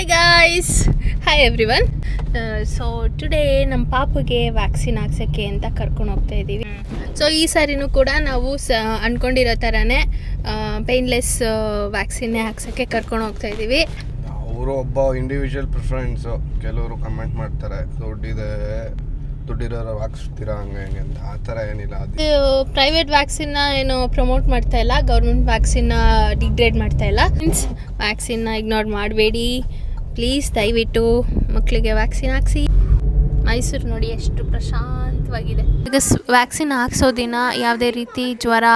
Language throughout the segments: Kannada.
Hi guys, hi everyone. So today ನಮ್ಮ ಪಾಪುಗೆ ವ್ಯಾಕ್ಸಿನ್ ಹಾಕ್ಸೋಕ್ಕೆ ಅಂತ ಕರ್ಕೊಂಡು ಹೋಗ್ತಾ ಇದ್ದೀವಿ. ಸೊ ಈ ಸಾರಿನೂ ಕೂಡ ನಾವು ಅಂದ್ಕೊಂಡಿರೋ ಥರನೇ ಪೇನ್ಲೆಸ್ ವ್ಯಾಕ್ಸಿನ್ನೇ ಹಾಕ್ಸೋಕ್ಕೆ ಕರ್ಕೊಂಡು ಹೋಗ್ತಾ ಇದ್ದೀವಿ. ಅವರು ಒಬ್ಬ ಇಂಡಿವಿಜುವಲ್ ಪ್ರಿಫರೆನ್ಸು. ಕೆಲವರು ಕಮೆಂಟ್ ಮಾಡ್ತಾರೆ ದುಡ್ಡಿರೋರು ಹಾಕ್ಸ್ತೀರಾ ಹಂಗೆ ಹಿಂಗೆ ಅಂತ. ಆ ಥರ ಏನಿಲ್ಲ. ಅದು ಪ್ರೈವೇಟ್ ವ್ಯಾಕ್ಸಿನ್ನ ಏನು ಪ್ರಮೋಟ್ ಮಾಡ್ತಾ ಇಲ್ಲ, ಗೌರ್ಮೆಂಟ್ ವ್ಯಾಕ್ಸಿನ್ನ ಡಿಗ್ರೇಡ್ ಮಾಡ್ತಾ ಇಲ್ಲ. ಮೀನ್ಸ್ ವ್ಯಾಕ್ಸಿನ್ನ ಇಗ್ನೋರ್ ಮಾಡಬೇಡಿ ಪ್ಲೀಸ್. ದಯವಿಟ್ಟು ಮಕ್ಕಳಿಗೆ ವ್ಯಾಕ್ಸಿನ್ ಹಾಕ್ಸಿ. ಮೈಸೂರು ನೋಡಿ ಎಷ್ಟು ಪ್ರಶಾಂತವಾಗಿದೆ. ಈಗ ವ್ಯಾಕ್ಸಿನ್ ಹಾಕ್ಸೋ ದಿನ ಯಾವುದೇ ರೀತಿ ಜ್ವರ,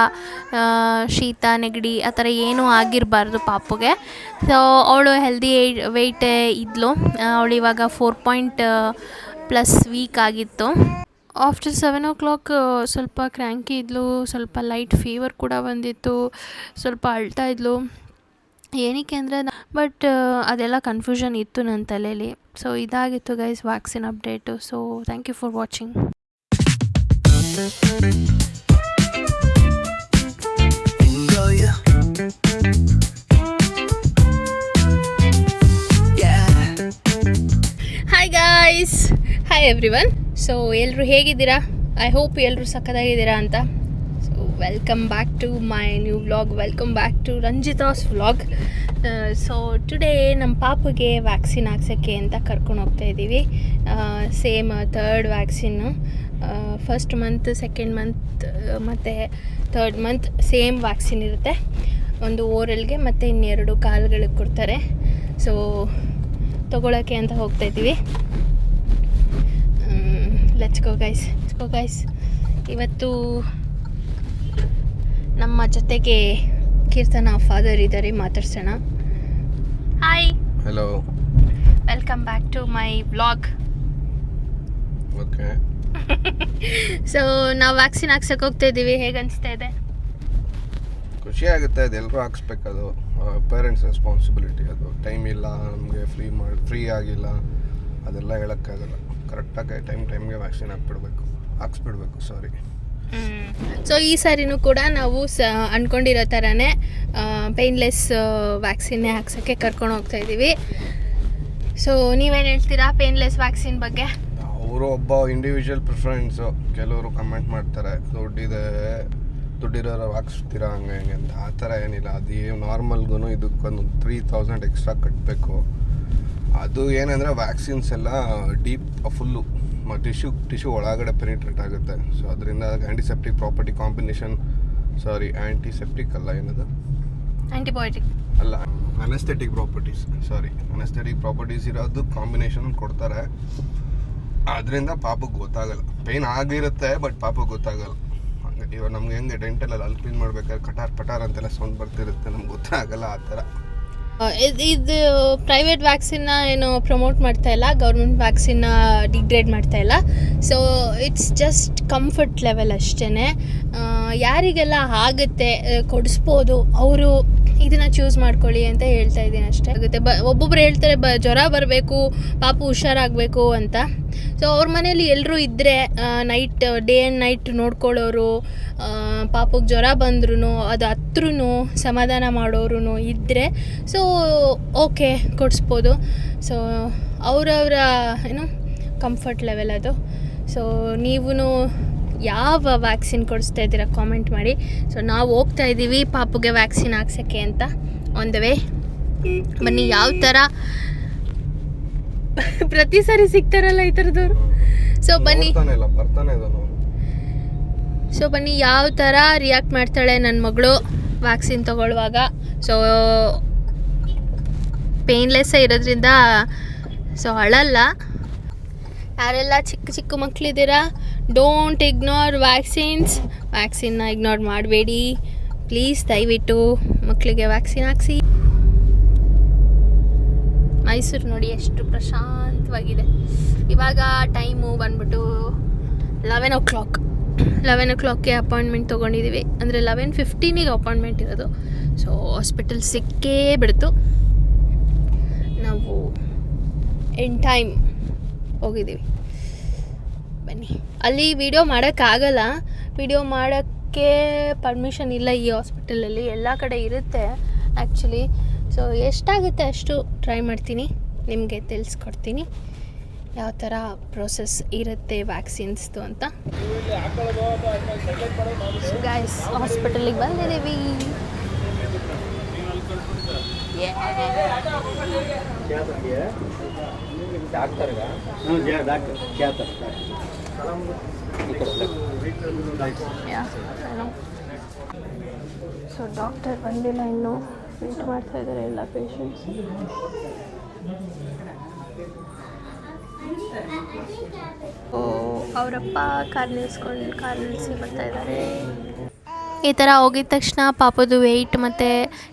ಶೀತ, ನೆಗಡಿ ಆ ಥರ ಏನೂ ಆಗಿರಬಾರ್ದು ಪಾಪುಗೆ. ಸೊ ಅವಳು ಹೆಲ್ದಿ ವೆಯ್ಟೇ ಇದ್ಲು. ಅವಳು ಇವಾಗ 4+ ವೀಕ್ ಆಗಿತ್ತು. ಆಫ್ಟರ್ 7 o'clock ಸ್ವಲ್ಪ ಕ್ರ್ಯಾಂಕಿ ಇದ್ಲು, ಸ್ವಲ್ಪ ಲೈಟ್ ಫೀವರ್ ಕೂಡ ಬಂದಿತ್ತು, ಸ್ವಲ್ಪ ಅಳ್ತಾ ಇದ್ಲು. ಏನಕ್ಕೆ ಅಂದರೆ ಬಟ್ ಅದೆಲ್ಲ ಕನ್ಫ್ಯೂಷನ್ ಇತ್ತು ನನ್ನ ತಲೆಯಲ್ಲಿ. ಸೊ ಇದಾಗಿತ್ತು guys vaccine update. So thank you for watching. Hi guys, hi everyone. So ಎಲ್ಲರೂ ಹೇಗಿದ್ದೀರಾ? ಐ ಹೋಪ್ ಎಲ್ಲರೂ ಸಖತ್ತಾಗಿದ್ದೀರಾ ಅಂತ. So welcome back to my new vlog, welcome back to Ranjitha's vlog. So today ನಮ್ಮ ಪಾಪುಗೆ ವ್ಯಾಕ್ಸಿನ್ ಹಾಕ್ಸೋಕ್ಕೆ ಅಂತ ಕರ್ಕೊಂಡು ಹೋಗ್ತಾ ಇದ್ದೀವಿ. Same 3rd vaccine. First month, second month ಮತ್ತು 3rd ಮಂತ್ ಸೇಮ್ ವ್ಯಾಕ್ಸಿನ್ ಇರುತ್ತೆ. ಒಂದು ಓರಲ್ಗೆ ಮತ್ತು ಇನ್ನೆರಡು ಕಾಲುಗಳಿಗೆ ಕೊಡ್ತಾರೆ. ಸೊ ತೊಗೊಳಕ್ಕೆ ಅಂತ ಹೋಗ್ತಾ ಇದ್ದೀವಿ. Let's go guys. ಇವತ್ತು ನಮ್ಮ ಜೊತೆಗೆ ಕೀರ್ತನ ಫಾದರ್ ಇದ್ದಾರೆ, ಮಾತಾಡ್ಸೋಣ. Hi, hello, welcome back to my vlog. Okay. So ನಾವು ವ್ಯಾಕ್ಸಿನ್ ಹಾಕ್ಸಕ್ಕೆ ಹೋಗ್ತಾ ಇದ್ದೀವಿ. ಹೇಗೆ ಅನಿಸ್ತಾ ಇದೆ? ಖುಷಿ ಆಗುತ್ತೆ. ಅದು ಎಲ್ಲರೂ ಹಾಕ್ಸ್ಬೇಕು. ಅದು ಪೇರೆಂಟ್ಸ್ ರೆಸ್ಪಾನ್ಸಿಬಿಲಿಟಿ. ಅದು ಟೈಮ್ ಇಲ್ಲ ನಮಗೆ, ಫ್ರೀ ಆಗಿಲ್ಲ, ಅದೆಲ್ಲ ಹೇಳೋಕ್ಕಾಗಲ್ಲ. ಕರೆಕ್ಟಾಗಿ ಟೈಮ್ಗೆ ವ್ಯಾಕ್ಸಿನ್ ಹಾಕ್ಸ್ಬಿಡ್ಬೇಕು. ಸೊ ಈ ಸಾರಿನೂ ಕೂಡ ನಾವು ಅಂದ್ಕೊಂಡಿರೋ ಥರನೇ ಪೇನ್ಲೆಸ್ ವ್ಯಾಕ್ಸಿನ್ನೇ ಹಾಕ್ಸೋಕ್ಕೆ ಕರ್ಕೊಂಡು ಹೋಗ್ತಾ ಇದ್ದೀವಿ. ಸೊ ನೀವೇನು ಹೇಳ್ತೀರಾ ಪೇನ್ಲೆಸ್ ವ್ಯಾಕ್ಸಿನ್ ಬಗ್ಗೆ? ಅವರು ಒಬ್ಬ ಇಂಡಿವಿಜುವಲ್ ಪ್ರಿಫರೆನ್ಸು. ಕೆಲವರು ಕಮೆಂಟ್ ಮಾಡ್ತಾರೆ ದುಡ್ಡಿರೋರು ಹಾಕ್ಸ್ತೀರಾ ಹಂಗೆ ಹಿಂಗೆ ಅಂತ. ಆ ಥರ ಏನಿಲ್ಲ. ಅದು ನಾರ್ಮಲ್ಗೂ ಇದಕ್ಕೊಂದು 3,000 ಎಕ್ಸ್ಟ್ರಾ ಕಟ್ಟಬೇಕು. ಅದು ಏನಂದರೆ ವ್ಯಾಕ್ಸಿನ್ಸ್ ಎಲ್ಲ ಡೀಪ್ ಫುಲ್ಲು ಟಿಶ್ಯೂ ಒಳಗಡೆ ಪೆನಿಟ್ರೇಟ್ ಆಗುತ್ತೆ. ಸೊ ಅದರಿಂದ ಆ್ಯಂಟಿಸೆಪ್ಟಿಕ್ ಪ್ರಾಪರ್ಟಿ ಕಾಂಬಿನೇಷನ್, ಆ್ಯಂಟಿಸೆಪ್ಟಿಕ್ ಅಲ್ಲ, ಏನದು ಆ್ಯಂಟಿಬಯೋಟಿಕ್ ಅಲ್ಲ, ಅನೆಸ್ಥೆಟಿಕ್ ಪ್ರಾಪರ್ಟೀಸ್ ಇರೋದು ಕಾಂಬಿನೇಷನ್ ಕೊಡ್ತಾರೆ. ಅದರಿಂದ ಪಾಪಕ್ಕೆ ಗೊತ್ತಾಗಲ್ಲ. ಪೇಯ್ನ್ ಆಗಿರುತ್ತೆ ಬಟ್ ಪಾಪಕ್ಕೆ ಗೊತ್ತಾಗಲ್ಲ. ಇವಾಗ ನಮ್ಗೆ ಹೆಂಗೆ ಡೆಂಟಲಲ್ಲಿ ಅಲ್ಲಿ ಕ್ಲೀನ್ ಮಾಡ್ಬೇಕಾದ್ರೆ ಪಟಾರ್ ಅಂತೆಲ್ಲ ಸೌಂಡ್ ಬರ್ತಿರುತ್ತೆ, ನಮ್ಗೆ ಗೊತ್ತಾಗಲ್ಲ. ಆ ಥರ ಇದು ಪ್ರೈವೇಟ್ ವ್ಯಾಕ್ಸಿನ್ನ ಏನು ಪ್ರಮೋಟ್ ಮಾಡ್ತಾ ಇಲ್ಲ, ಗೌರ್ಮೆಂಟ್ ವ್ಯಾಕ್ಸಿನ್ನ ಡಿಗ್ರೇಡ್ ಮಾಡ್ತಾ ಇಲ್ಲ. So it's just comfort level ಅಷ್ಟೇ. ಯಾರಿಗೆಲ್ಲ ಆಗುತ್ತೆ ಕೊಡಿಸ್ಬೋದು ಅವರು ಇದನ್ನು ಚೂಸ್ ಮಾಡ್ಕೊಳ್ಳಿ ಅಂತ ಹೇಳ್ತಾ ಇದ್ದೀನಿ ಅಷ್ಟೇ. ಆಗುತ್ತೆ ಒಬ್ಬೊಬ್ರು ಹೇಳ್ತಾರೆ ಜ್ವರ ಬರಬೇಕು, ಪಾಪು ಹುಷಾರಾಗಬೇಕು ಅಂತ. ಸೊ ಅವ್ರ ಮನೇಲಿ ಎಲ್ಲರೂ ಇದ್ದರೆ ಡೇ ಆ್ಯಂಡ್ ನೈಟ್ ನೋಡ್ಕೊಳ್ಳೋರು, ಪಾಪುಗೆ ಜ್ವರ ಬಂದ್ರೂ ಅದು ಹತ್ರೂ ಸಮಾಧಾನ ಮಾಡೋರು ಇದ್ದರೆ ಸೊ ಓಕೆ ಕೊಡಿಸ್ಬೋದು. ಸೊ ಅವರವರ ಕಂಫರ್ಟ್ ಲೆವೆಲ್ ಅದು. ಸೊ ನೀವು ಯಾವ ವ್ಯಾಕ್ಸಿನ್ ಕೊಡಿಸ್ತಾ ಇದ್ದೀರಾ ಕಾಮೆಂಟ್ ಮಾಡಿ. ಸೊ ನಾವು ಹೋಗ್ತಾ ಇದ್ದೀವಿ ಪಾಪುಗೆ ವ್ಯಾಕ್ಸಿನ್ ಹಾಕ್ಸೋಕ್ಕೆ ಅಂತ. ಆನ್ ದ ವೇ ಬನ್ನಿ. ಯಾವ ಥರ ಪ್ರತಿ ಸಾರಿ ಸಿಗ್ತಾರಲ್ಲ ಈ ಥರದವ್ರು. ಸೊ ಬನ್ನಿ ಯಾವ ಥರ ರಿಯಾಕ್ಟ್ ಮಾಡ್ತಾಳೆ ನನ್ನ ಮಗಳು ವ್ಯಾಕ್ಸಿನ್ ತೊಗೊಳ್ಳುವಾಗ. ಸೊ ಪೇನ್ಲೆಸ್ಸೇ ಇರೋದ್ರಿಂದ ಸೊ ಅಳಲ್ಲ. ಯಾರೆಲ್ಲ ಚಿಕ್ಕ ಮಕ್ಕಳಿದ್ದೀರಾ, ಡೋಂಟ್ ಇಗ್ನೋರ್ ವ್ಯಾಕ್ಸಿನ್ನ ಇಗ್ನೋರ್ ಮಾಡಬೇಡಿ ಪ್ಲೀಸ್. ದಯವಿಟ್ಟು ಮಕ್ಕಳಿಗೆ ವ್ಯಾಕ್ಸಿನ್ ಹಾಕ್ಸಿ. ಮೈಸೂರು ನೋಡಿ ಎಷ್ಟು ಪ್ರಶಾಂತವಾಗಿದೆ. ಇವಾಗ ಟೈಮು ಬಂದ್ಬಿಟ್ಟು 11 o'clock. 11 o'clockಗೆ ಅಪಾಯಿಂಟ್ಮೆಂಟ್ ತೊಗೊಂಡಿದ್ದೀವಿ. ಅಂದರೆ 11:15ಗೆ ಅಪಾಯಿಂಟ್ಮೆಂಟ್ ಇರೋದು. ಸೊ ಹಾಸ್ಪಿಟಲ್ ಸಿಕ್ಕೇ ಬಿಡ್ತು. ನಾವು ಇನ್ ಟೈಮ್ ಹೋಗಿದ್ದೀವಿ. ಬನ್ನಿ. ಅಲ್ಲಿ ವಿಡಿಯೋ ಮಾಡೋಕ್ಕಾಗಲ್ಲ, ವಿಡಿಯೋ ಮಾಡೋಕ್ಕೆ ಪರ್ಮಿಷನ್ ಇಲ್ಲ ಈ ಹಾಸ್ಪಿಟಲಲ್ಲಿ. ಎಲ್ಲ ಕಡೆ ಇರುತ್ತೆ ಆ್ಯಕ್ಚುಲಿ. ಸೊ ಎಷ್ಟಾಗುತ್ತೆ ಅಷ್ಟು ಟ್ರೈ ಮಾಡ್ತೀನಿ. ನಿಮಗೆ ತಿಳಿಸ್ಕೊಡ್ತೀನಿ ಯಾವ ಥರ ಪ್ರೋಸೆಸ್ ಇರುತ್ತೆ ವ್ಯಾಕ್ಸಿನ್ಸ್ದು ಅಂತ. ಗೈಸ್ ಹಾಸ್ಪಿಟಲಿಗೆ ಬಂದಿದ್ದೀವಿ. ಸೊ ಡಾಕ್ಟರ್ ಬಂದಿಲ್ಲ, ಇನ್ನೂ ವೇಟ್ ಮಾಡ್ತಾ ಇದ್ದಾರೆ ಎಲ್ಲ ಪೇಷಂಟ್ಸ್. ಅವರಪ್ಪ ಕಾರ್ ನಿಲ್ಲಿಸಿ ಬರ್ತಾ ಇದ್ದಾರೆ. ಈ ಥರ ಹೋಗಿದ ತಕ್ಷಣ ಪಾಪದು ವೆಯ್ಟ್ ಮತ್ತು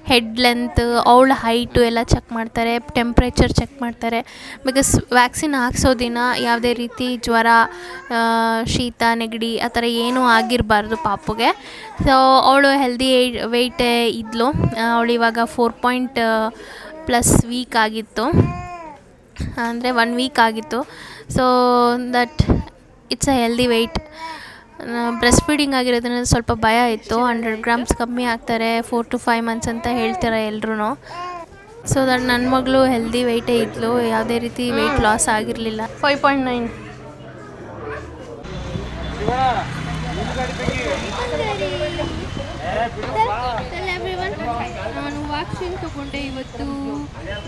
ಹೆಡ್ ಲೆಂತ್, ಅವಳ ಹೈಟು ಎಲ್ಲ ಚೆಕ್ ಮಾಡ್ತಾರೆ, ಟೆಂಪ್ರೇಚರ್ ಚೆಕ್ ಮಾಡ್ತಾರೆ. ಬಿಕಾಸ್ ವ್ಯಾಕ್ಸಿನ್ ಹಾಕ್ಸೋ ದಿನ ಯಾವುದೇ ರೀತಿ ಜ್ವರ, ಶೀತ, ನೆಗಡಿ ಆ ಥರ ಏನೂ ಆಗಿರಬಾರ್ದು ಪಾಪುಗೆ. ಸೊ ಅವಳು ಹೆಲ್ದಿ ವೆಯ್ಟೇ ಇದ್ಲು. ಅವಳು ಇವಾಗ 4+ ವೀಕ್ ಆಗಿತ್ತು, ಅಂದರೆ 1 ವೀಕ್ ಆಗಿತ್ತು. So that it's a healthy weight. Breast feeding ಆಗಿರೋದ್ರಿಂದ ಸ್ವಲ್ಪ ಭಯ ಇತ್ತು. 100 ಗ್ರಾಮ್ಸ್ ಕಮ್ಮಿ ಆಗ್ತಾರೆ 4 to 5 months ಅಂತ ಹೇಳ್ತಾರೆ ಎಲ್ಲರೂ. ಸೊ ದಟ್ ನನ್ನ ಮಗಳು ಹೆಲ್ದಿ ವೆಯ್ಟೇ ಇದ್ಲು, ಯಾವುದೇ ರೀತಿ ವೆಯ್ಟ್ ಲಾಸ್ ಆಗಿರಲಿಲ್ಲ. 5.9. ನಾನು ವ್ಯಾಕ್ಸಿನ್ ತೊಗೊಂಡೆ ಇವತ್ತು.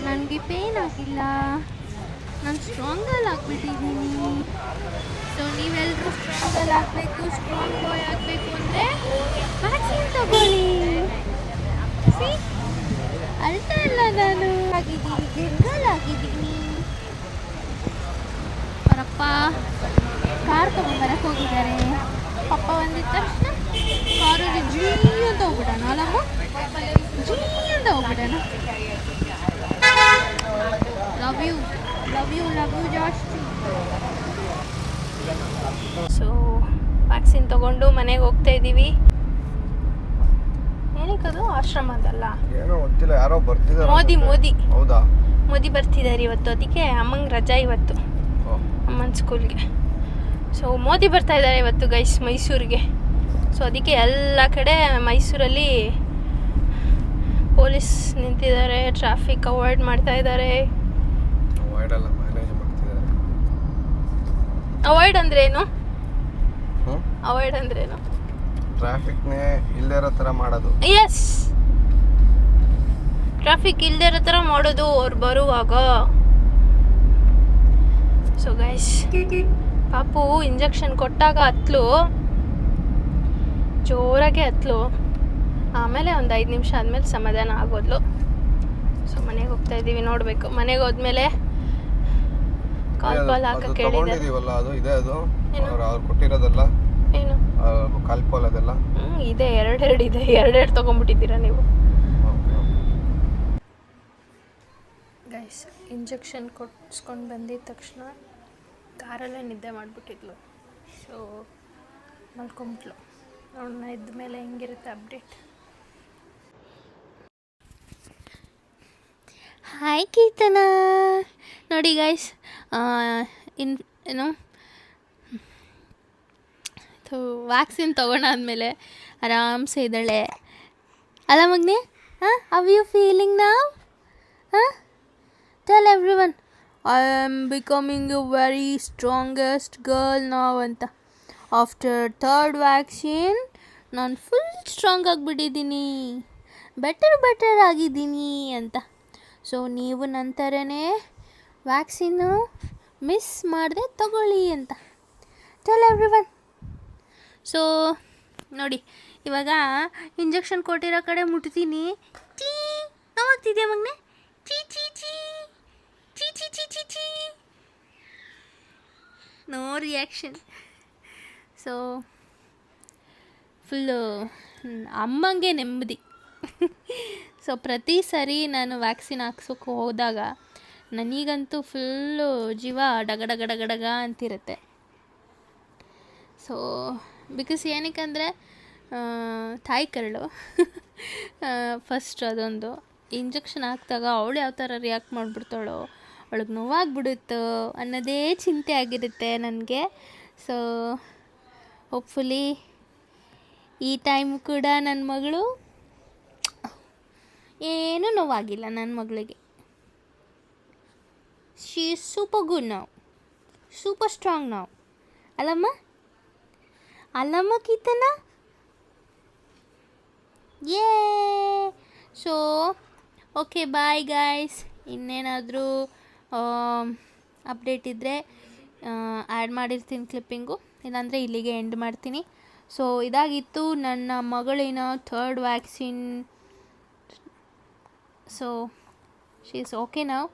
ನನಗೆ ಪೇನ್ ಆಗಿಲ್ಲ, ನಾನು ಸ್ಟ್ರಾಂಗಲ್ಲಿ ಆಗಿಬಿಟ್ಟಿದ್ದೀನಿ. ಸೊ ನೀವೆಲ್ಲರೂ ಸ್ಟ್ರಾಂಗಲ್ಲಿ ಆಗಬೇಕು, ಸ್ಟ್ರಾಂಗ್ ಬಾಯ್ ಆಗಬೇಕು ಅಂದರೆ ವ್ಯಾಕ್ಸಿನ್ ತಗೊಳ್ಳಿ. ಅಳ್ತಾ ಇಲ್ಲ, ನಾನು ಆಗಿದ್ದೀನಿ, ಗೆರ್ಗಲಾಗಿದ್ದೀನಿ. ಅವರಪ್ಪ ಕಾರ್ ತೊಗೊಂಬರಕ್ಕೆ ಹೋಗಿದ್ದಾರೆ. ಪಪ್ಪ ಬಂದಿದ್ದ ತಕ್ಷಣ ಕಾರಲ್ಲಿ ಜೀ ಅಂತ ಹೋಗ್ಬಿಡೋಣ, ಅಲ್ಲಮ್ಮ ಜೀ ಅಂತ ಹೋಗ್ಬಿಡೋಣ. ಲವ್ ಯು ಜಾಸ್ತಿ. ಸೊ ವ್ಯಾಕ್ಸಿನ್ ತೊಗೊಂಡು ಮನೆಗೆ ಹೋಗ್ತಾ ಇದ್ದೀವಿ. ಏನಕ್ಕದು ಆಶ್ರಮದಲ್ಲ, ಏನೋ ಗೊತ್ತಿಲ್ಲ, ಯಾರೋ ಬರ್ತಿದ್ದಾರೆ. ಮೋದಿ ಹೌದಾ? ಮೋದಿ ಬರ್ತಿದ್ದಾರೆ ಇವತ್ತು, ಅದಕ್ಕೆ ಅಮ್ಮಂಗೆ ರಜಾ ಇವತ್ತು, ಅಮ್ಮನ ಸ್ಕೂಲ್ಗೆ. ಸೊ ಮೋದಿ ಬರ್ತಾ ಇದ್ದಾರೆ ಇವತ್ತು ಗೈಸ್ ಮೈಸೂರಿಗೆ. ಸೊ ಅದಕ್ಕೆ ಎಲ್ಲ ಕಡೆ ಮೈಸೂರಲ್ಲಿ ಪೊಲೀಸ್ ನಿಂತಿದ್ದಾರೆ, ಟ್ರಾಫಿಕ್ ಅವಾಯ್ಡ್ ಮಾಡ್ತಾ ಇದ್ದಾರೆ. ಅವಾಯ್ಡ್ ಅಂದ್ರೇನು? ಅವಾಯ್ಡ್ ಅಂದ್ರೇನು? ಟ್ರಾಫಿಕ್ನೇ ಇಲ್ಲದೇ ಇರೋ ಥರ ಮಾಡೋದು. ಎಸ್, ಟ್ರಾಫಿಕ್ ಇಲ್ಲದೇ ಇರೋ ಥರ ಮಾಡೋದು ಅವ್ರು ಬರುವಾಗ. ಸೊ ಗೈಸ್, ಪಾಪು ಇಂಜೆಕ್ಷನ್ ಕೊಟ್ಟಾಗ ಹತ್ಲು, ಜೋರಾಗೆ ಹತ್ಲು. ಆಮೇಲೆ ಒಂದು 5 ನಿಮಿಷ ಆದಮೇಲೆ ಸಮಾಧಾನ ಆಗೋದ್ಲು. ಸೊ ಮನೆಗೆ ಹೋಗ್ತಾ ಇದ್ದೀವಿ, ನೋಡಬೇಕು. ಮನೆಗೆ ಹೋದ್ಮೇಲೆ ಕಾಲ್ ಹಾಕಕ್ಕೆ ಹೇಳಿದ್ದೀವಲ್ಲ, ಅದು ಇದೆ, ಅದು ಅವ್ರು ಕೊಟ್ಟಿರೋದಲ್ಲ ಏನು ಕಾಲ್ಪಾಲ್ ಅದೆಲ್ಲ ಇದೆ. ಎರಡೆರಡು ತೊಗೊಂಡ್ಬಿಟ್ಟಿದ್ದೀರಾ ನೀವು ಗೈಸ್. ಇಂಜೆಕ್ಷನ್ ಕೊಡ್ಸ್ಕೊಂಡು ಬಂದಿದ್ದ ತಕ್ಷಣ ಕಾರಲ್ಲೇ ನಿದ್ದೆ ಮಾಡಿಬಿಟ್ಟಿದ್ಲು. ಸೊ ಮಲ್ಕೊಂಬಿಟ್ಲು. ನೋಡೋಣ ಇದ್ದ ಮೇಲೆ ಹೆಂಗಿರುತ್ತೆ ಅಪ್ಡೇಟ್. ಹಾಯ್ ಕೀರ್ತನ. ನೋಡಿ ಗೈಸ್, ಏನು ವ್ಯಾಕ್ಸಿನ್ ತೊಗೊಂಡಾದ್ಮೇಲೆ ಆರಾಮ್ಸೆ ಇದ್ದಾಳೆ ಅಲ್ಲ ಮಗ್ನೆ? ಹೌ ಯು ಫೀಲಿಂಗ್ ನಾವ್? Tell everyone I am becoming A very strongest girl ನಾವ್ ಅಂತ. ಆಫ್ಟರ್ 3rd ವ್ಯಾಕ್ಸಿನ್ ನಾನು ಫುಲ್ ಸ್ಟ್ರಾಂಗ್ ಆಗಿಬಿಟ್ಟಿದ್ದೀನಿ, ಬೆಟರ್ ಆಗಿದ್ದೀನಿ ಅಂತ. ಸೊ ನೀವು ನನ್ನ ಥರನೇ ವ್ಯಾಕ್ಸಿನ್ನು ಮಿಸ್ ಮಾಡದೆ ತಗೊಳ್ಳಿ ಅಂತ. Tell everyone. ಸೊ ನೋಡಿ, ಇವಾಗ ಇಂಜೆಕ್ಷನ್ ಕೊಟ್ಟಿರೋ ಕಡೆ ಮುಟ್ತೀನಿ, ಚೀ ನೋವಾಗ್ತಿದ್ಯಾ ಮಗನೆ? ಚೀ ಚೀ ಚೀ ಚೀ ಚೀ ಚೀ ಚೀ ಚೀ. No reaction. ಸೊ ಫುಲ್ಲು ಅಮ್ಮಂಗೆ ನೆಮ್ಮದಿ. ಸೊ ಪ್ರತಿ ಸರಿ ನಾನು ವ್ಯಾಕ್ಸಿನ್ ಹಾಕ್ಸೋಕೆ ಹೋದಾಗ ನನಗಂತೂ ಫುಲ್ಲು ಜೀವ ಡಗಡಗಡಗಡಗ ಅಂತಿರುತ್ತೆ. ಸೊ ಬಿಕಾಸ್ ಏನಕ್ಕಂದರೆ ತಾಯಿ ಕರಳು ಫಸ್ಟ್ ಅದೊಂದು ಇಂಜೆಕ್ಷನ್ ಹಾಕಿದಾಗ ಅವಳು ಯಾವ ಥರ ರಿಯಾಕ್ಟ್ ಮಾಡಿಬಿಡ್ತಾಳೋ, ಅವಳಿಗೆ ನೋವಾಗ್ಬಿಡುತ್ತೋ ಅನ್ನೋದೇ ಚಿಂತೆ ಆಗಿರುತ್ತೆ ನನಗೆ. ಸೊ ಹೋಪ್ಫುಲಿ ಈ ಟೈಮ್ ಕೂಡ ನನ್ನ ಮಗಳು ಏನೂ ನೋವಾಗಿಲ್ಲ ನನ್ನ ಮಗಳಿಗೆ. ಶಿ ಈಸ್ ಸೂಪರ್ ಗುಡ್ ನಾವು, ಸೂಪರ್ ಸ್ಟ್ರಾಂಗ್ ನಾವು. ಅಲ್ಲಮ್ಮ ಅಲ್ಲಮ್ಮ ಕೀರ್ತನ. ಯೇ. So okay, bye guys. ಇನ್ನೇನಾದರೂ ಅಪ್ಡೇಟ್ ಇದ್ದರೆ ಆ್ಯಡ್ ಮಾಡಿರ್ತೀನಿ ಕ್ಲಿಪ್ಪಿಂಗು, ಇಲ್ಲಾಂದರೆ ಇಲ್ಲಿಗೆ ಎಂಡ್ ಮಾಡ್ತೀನಿ. ಸೊ ಇದಾಗಿತ್ತು ನನ್ನ ಮಗಳಿನ 3rd vaccine. So she is okay ನಾವು.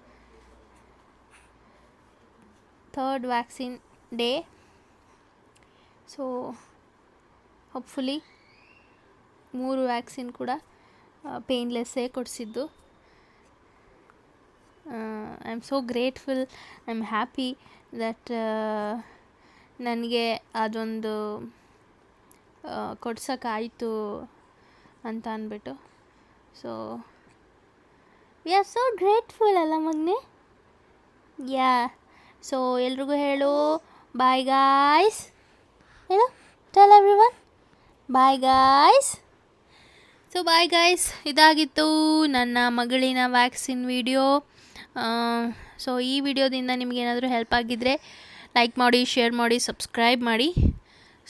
3rd vaccine day. So hopefully 3 vaccine ಕೂಡ ಪೇನ್ಲೆಸ್ಸೇ ಕೊಡಿಸಿದ್ದು. I am so grateful, I am happy that ನನಗೆ ಅದೊಂದು ಕೊಡ್ಸೋಕ್ಕಾಯಿತು ಅಂತ ಅಂದ್ಬಿಟ್ಟು. So we are so grateful ಅಲ್ಲ ಮಗನೇ. ಯಾ. ಸೊ ಎಲ್ರಿಗೂ ಹೇಳು ಬಾಯ್ ಗಾಯ್ಸ್. ಹೇಳು, tell everyone bye guys. So bye guys, ಇದಾಗಿತ್ತು ನನ್ನ ಮಗಳಿನ ವ್ಯಾಕ್ಸಿನ್ ವಿಡಿಯೋ. ಸೊ ಈ ವಿಡಿಯೋದಿಂದ ನಿಮಗೇನಾದರೂ ಹೆಲ್ಪ್ ಆಗಿದ್ದರೆ ಲೈಕ್ ಮಾಡಿ, ಶೇರ್ ಮಾಡಿ, ಸಬ್ಸ್ಕ್ರೈಬ್ ಮಾಡಿ.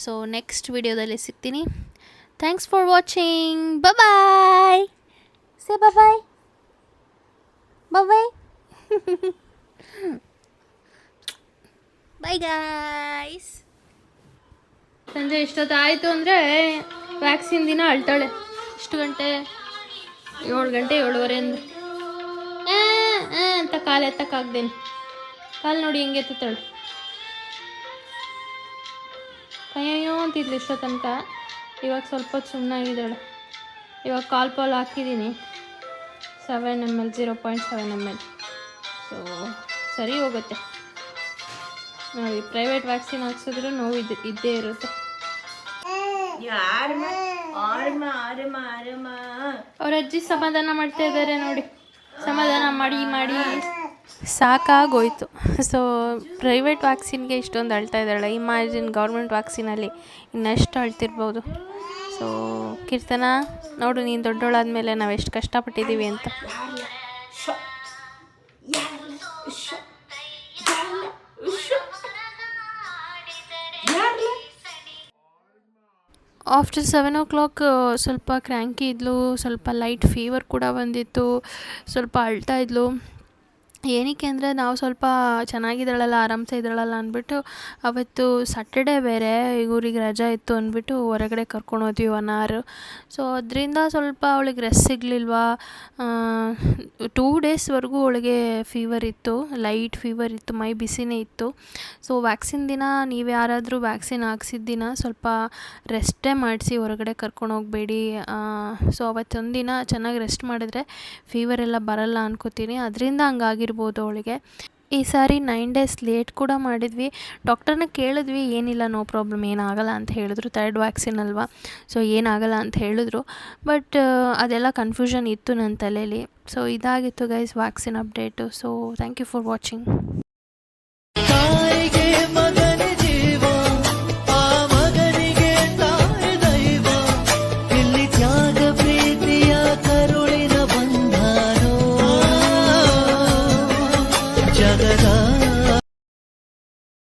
ಸೊ ನೆಕ್ಸ್ಟ್ ವಿಡಿಯೋದಲ್ಲಿ ಸಿಗ್ತೀನಿ. Thanks for watching. Bye. Say bye. Bye. Bye guys. ಸಂಜೆ ಇಷ್ಟೊತ್ತಾಯಿತು ಅಂದರೆ ವ್ಯಾಕ್ಸಿನ್ ದಿನ ಅಳ್ತಾಳೆ. ಎಷ್ಟು ಗಂಟೆ? 7 ಗಂಟೆ 7:15 ಅಂದರೆ ಅಂತ ಕಾಲು ಎತ್ತಕ್ಕಾಗ್ದೇನೆ. ಕಾಲು ನೋಡಿ ಹೆಂಗೆ ಎತ್ತಾಳೆ. ಕೈಯೋ ಅಂತಿದ್ಲು ಇಷ್ಟೋ ತನಕ. ಇವಾಗ ಸ್ವಲ್ಪ ಹೊತ್ತು ಸುಮ್ಮನಾಗಿದ್ದಾಳೆ. ಇವಾಗ ಕಾಲ್ ಹಾಕಿದ್ದೀನಿ 7 ml, 0.7 ml. ಸೊ ಸರಿ ಹೋಗುತ್ತೆ ನೋಡಿ. ಪ್ರೈವೇಟ್ ವ್ಯಾಕ್ಸಿನ್ ಹಾಕ್ಸಿದ್ರು ನೋವು ಇದ್ದೇ ಇರುತ್ತೆ. ಅವ್ರ ಅಜ್ಜಿ ಸಮಾಧಾನ ಮಾಡ್ತಾ ಇದ್ದಾರೆ ನೋಡಿ. ಸಮಾಧಾನ ಮಾಡಿ ಮಾಡಿ ಸಾಕಾಗೋಯ್ತು. ಸೊ ಪ್ರೈವೇಟ್ ವ್ಯಾಕ್ಸಿನ್ಗೆ ಇಷ್ಟೊಂದು ಅಳ್ತಾ ಇದ್ದಾಳೆ. ಇಮ್ಯಾಜಿನ್ ಗೌರ್ಮೆಂಟ್ ವ್ಯಾಕ್ಸಿನಲ್ಲಿ ಇನ್ನೆಷ್ಟು ಅಳ್ತಿರ್ಬೋದು. ಸೊ ಕೀರ್ತನ ನೋಡು, ನೀನು ದೊಡ್ಡೋಳಾದ್ಮೇಲೆ ನಾವು ಎಷ್ಟು ಕಷ್ಟಪಟ್ಟಿದ್ದೀವಿ ಅಂತ. ಆಫ್ಟರ್ 7 o'clock ಸ್ವಲ್ಪ ಕ್ರ್ಯಾಂಕಿ ಇದ್ಲು, ಸ್ವಲ್ಪ ಲೈಟ್ ಫೀವರ್ ಕೂಡ ಬಂದಿತ್ತು, ಸ್ವಲ್ಪ ಅಳ್ತಾ ಇದ್ಲು. ಏನಕ್ಕೆ ಅಂದರೆ ನಾವು ಸ್ವಲ್ಪ ಚೆನ್ನಾಗಿದ್ದಾಳಲ್ಲ, ಆರಾಮ್ಸೆ ಇದ್ದಾಳಲ್ಲ ಅಂದ್ಬಿಟ್ಟು ಅವತ್ತು ಸ್ಯಾಟರ್ಡೇ ಬೇರೆ ಇವ್ರಿಗೆ ರಜಾ ಇತ್ತು ಅಂದ್ಬಿಟ್ಟು ಹೊರಗಡೆ ಕರ್ಕೊಂಡು ಹೋದ್ವಿ 1 hour. ಸೊ ಅದರಿಂದ ಸ್ವಲ್ಪ ಅವಳಿಗೆ ರೆಸ್ಟ್ ಸಿಗಲಿಲ್ವಾ. 2 daysವರೆಗೂ ಅವಳಿಗೆ ಫೀವರ್ ಇತ್ತು, ಲೈಟ್ ಫೀವರ್ ಇತ್ತು, ಮೈ ಬಿಸಿನೇ ಇತ್ತು. ಸೊ ವ್ಯಾಕ್ಸಿನ್ ದಿನ ನೀವು ಯಾರಾದರೂ ವ್ಯಾಕ್ಸಿನ್ ಹಾಕ್ಸಿದ ದಿನ ಸ್ವಲ್ಪ ರೆಸ್ಟೇ ಮಾಡಿಸಿ, ಹೊರಗಡೆ ಕರ್ಕೊಂಡು ಹೋಗಬೇಡಿ. ಸೊ ಅವತ್ತೊಂದಿನ ಚೆನ್ನಾಗಿ ರೆಸ್ಟ್ ಮಾಡಿದ್ರೆ ಫೀವರ್ ಎಲ್ಲ ಬರಲ್ಲ ಅನ್ಕೋತೀನಿ. ಅದರಿಂದ ಹಂಗಾಗಿರ್ಬೋದು ಅವಳಿಗೆ. ಈ ಸಾರಿ 9 days ಲೇಟ್ ಕೂಡ ಮಾಡಿದ್ವಿ. ಡಾಕ್ಟರ್ನ ಕೇಳಿದ್ವಿ, ಏನಿಲ್ಲ, ನೋ ಪ್ರಾಬ್ಲಮ್, ಏನಾಗಲ್ಲ ಅಂತ ಹೇಳಿದ್ರು. 3rd ವ್ಯಾಕ್ಸಿನ್ ಅಲ್ವಾ, ಸೊ ಏನಾಗಲ್ಲ ಅಂತ ಹೇಳಿದ್ರು. ಬಟ್ ಅದೆಲ್ಲ ಕನ್ಫ್ಯೂಷನ್ ಇತ್ತು ನನ್ನ ತಲೆಯಲ್ಲಿ. ಸೊ ಇದಾಗಿತ್ತು guys vaccine update. So thank you for watching.